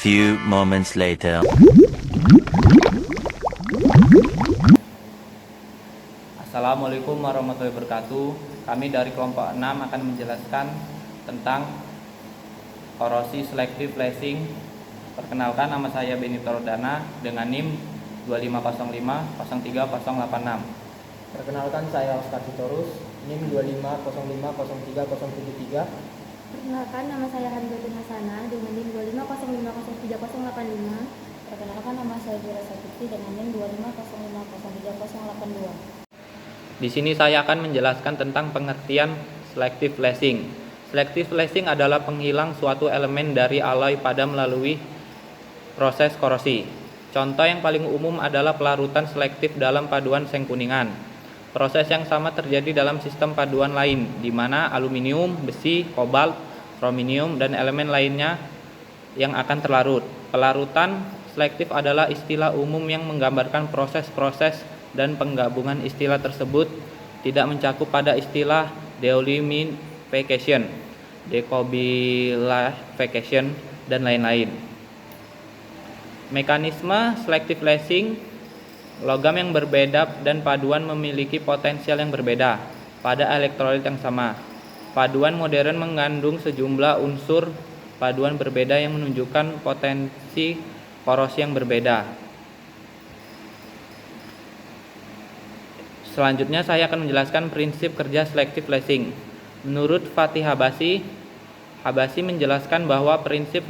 few moments later. Assalamualaikum warahmatullahi wabarakatuh. Kami dari kelompok 6 akan menjelaskan tentang korosi selective flashing. Perkenalkan, nama saya Benito Rodana dengan NIM 2505030086. Perkenalkan, saya Oscar Sitorus, NIM 2505030073. Perkenalkan, nama saya Hamzatun Hasanah dengan NIM 2505030085. Perkenalkan, nama saya Jura Sapitri dengan NIM 2505030082. Di sini saya akan menjelaskan tentang pengertian selective flashing. Selective flashing adalah penghilang suatu elemen dari alloy pada melalui proses korosi. Contoh yang paling umum adalah pelarutan selektif dalam paduan seng kuningan. Proses yang sama terjadi dalam sistem paduan lain, di mana aluminium, besi, kobalt, krominium, dan elemen lainnya yang akan terlarut. Pelarutan selektif adalah istilah umum yang menggambarkan proses-proses dan penggabungan istilah tersebut tidak mencakup pada istilah dehumidification, decobilification, dan lain-lain. Mekanisme selective flashing: logam yang berbeda dan paduan memiliki potensial yang berbeda pada elektrolit yang sama. Paduan modern mengandung sejumlah unsur paduan berbeda yang menunjukkan potensi korosi yang berbeda. Selanjutnya saya akan menjelaskan prinsip kerja selective flashing. Menurut Fatih Habasyi menjelaskan bahwa prinsip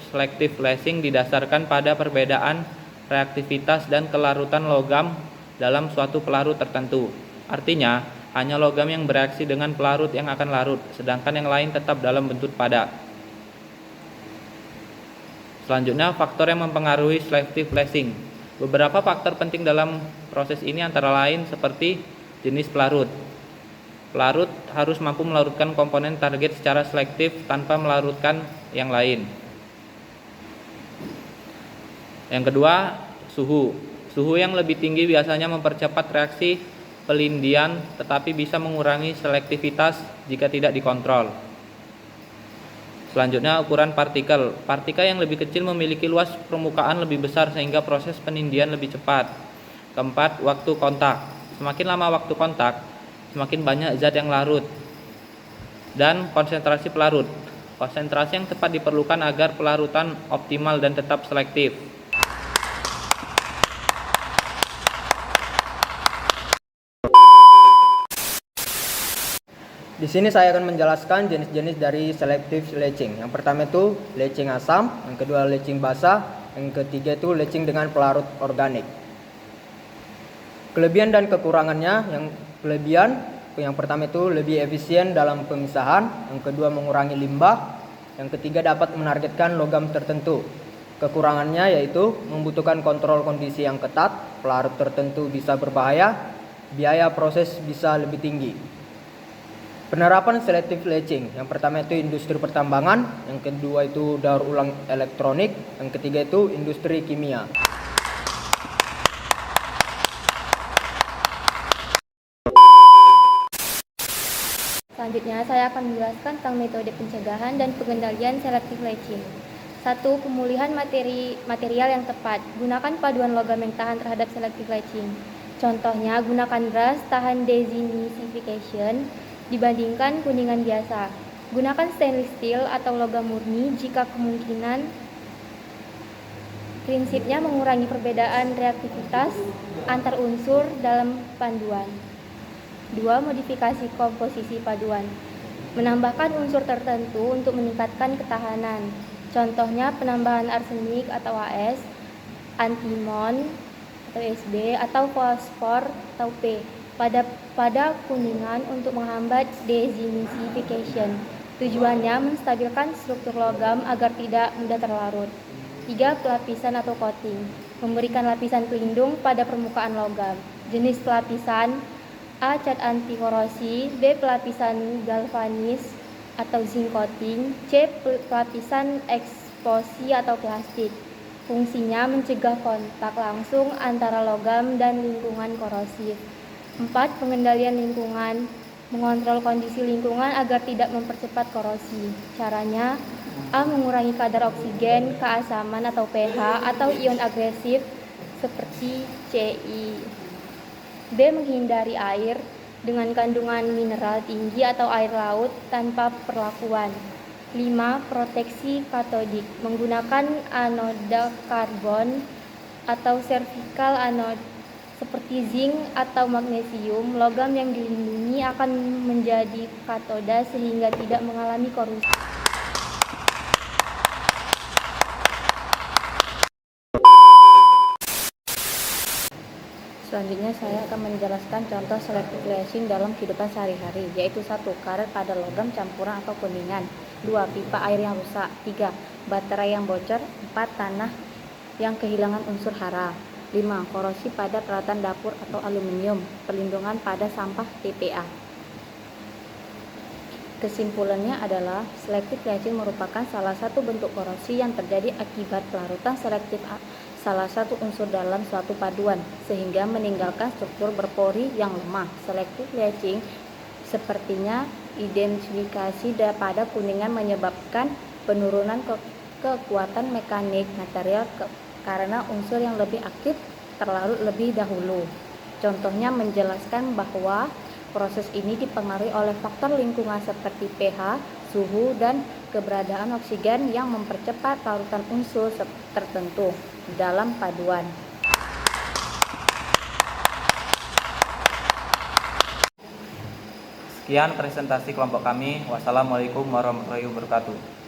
selective flashing didasarkan pada perbedaan reaktivitas dan kelarutan logam dalam suatu pelarut tertentu. Artinya, hanya logam yang bereaksi dengan pelarut yang akan larut, sedangkan yang lain tetap dalam bentuk padat. Selanjutnya, faktor yang mempengaruhi selective flashing. Beberapa faktor penting dalam proses ini antara lain seperti jenis pelarut. Pelarut harus mampu melarutkan komponen target secara selektif tanpa melarutkan yang lain. Yang kedua, suhu. Suhu yang lebih tinggi biasanya mempercepat reaksi pelindian tetapi bisa mengurangi selektivitas jika tidak dikontrol. Selanjutnya, ukuran partikel. Partikel yang lebih kecil memiliki luas permukaan lebih besar sehingga proses penindian lebih cepat. Keempat, waktu kontak. Semakin lama waktu kontak, semakin banyak zat yang larut. Dan konsentrasi pelarut. Konsentrasi yang tepat diperlukan agar pelarutan optimal dan tetap selektif. Di sini saya akan menjelaskan jenis-jenis dari selective latching. Yang pertama itu latching asam, yang kedua latching basah, yang ketiga itu latching dengan pelarut organik. Kelebihan dan kekurangannya: yang pertama itu lebih efisien dalam pemisahan, yang kedua mengurangi limbah, yang ketiga dapat menargetkan logam tertentu. Kekurangannya yaitu membutuhkan kontrol kondisi yang ketat, pelarut tertentu bisa berbahaya, biaya proses bisa lebih tinggi. Penerapan selective latching: yang pertama itu industri pertambangan, yang kedua itu daur ulang elektronik, yang ketiga itu industri kimia. Selanjutnya, saya akan menjelaskan tentang metode pencegahan dan pengendalian selective latching. 1. Pemulihan material yang tepat. Gunakan paduan logam yang tahan terhadap selective latching. Contohnya, gunakan brass tahan designification dibandingkan kuningan biasa. Gunakan stainless steel atau logam murni jika kemungkinan. Prinsipnya mengurangi perbedaan reaktivitas antar unsur dalam paduan. 2. Modifikasi komposisi paduan. Menambahkan unsur tertentu untuk meningkatkan ketahanan. Contohnya penambahan arsenik atau AS, antimon atau SB, atau fosfor atau P pada kuningan untuk menghambat designification. Tujuannya menstabilkan struktur logam agar tidak mudah terlarut. 3. Pelapisan atau coating. Memberikan lapisan pelindung pada permukaan logam. Jenis pelapisan: A. Cat anti korosi, B. Pelapisan galvanis atau zinc coating, C. Pelapisan eksposi atau plastik. Fungsinya mencegah kontak langsung antara logam dan lingkungan korosif. 4. Pengendalian lingkungan. Mengontrol kondisi lingkungan agar tidak mempercepat korosi. Caranya, A. Mengurangi kadar oksigen, keasaman atau pH, atau ion agresif seperti Ci. B. Menghindari air dengan kandungan mineral tinggi atau air laut tanpa perlakuan. 5. Proteksi katodik menggunakan anoda karbon atau servikal anode seperti zinc atau magnesium. Logam yang dilindungi akan menjadi katoda sehingga tidak mengalami korupsi. Selanjutnya saya akan menjelaskan contoh selective flashing dalam kehidupan sehari-hari, yaitu 1. Karet pada logam campuran atau kuningan. 2. Pipa air yang rusak. 3. Baterai yang bocor. 4. Tanah yang kehilangan unsur hara. 5. Korosi pada peralatan dapur atau aluminium. Perlindungan pada sampah TPA. Kesimpulannya adalah selective flashing merupakan salah satu bentuk korosi yang terjadi akibat pelarutan selektif salah satu unsur dalam suatu paduan sehingga meninggalkan struktur berpori yang lemah. Selective flashing sepertinya identifikasi pada kuningan menyebabkan penurunan kekuatan mekanik material karena unsur yang lebih aktif terlarut lebih dahulu. Contohnya menjelaskan bahwa proses ini dipengaruhi oleh faktor lingkungan seperti pH, suhu, dan keberadaan oksigen yang mempercepat larutan unsur tertentu dalam paduan. Sekian presentasi kelompok kami. Wassalamualaikum warahmatullahi wabarakatuh.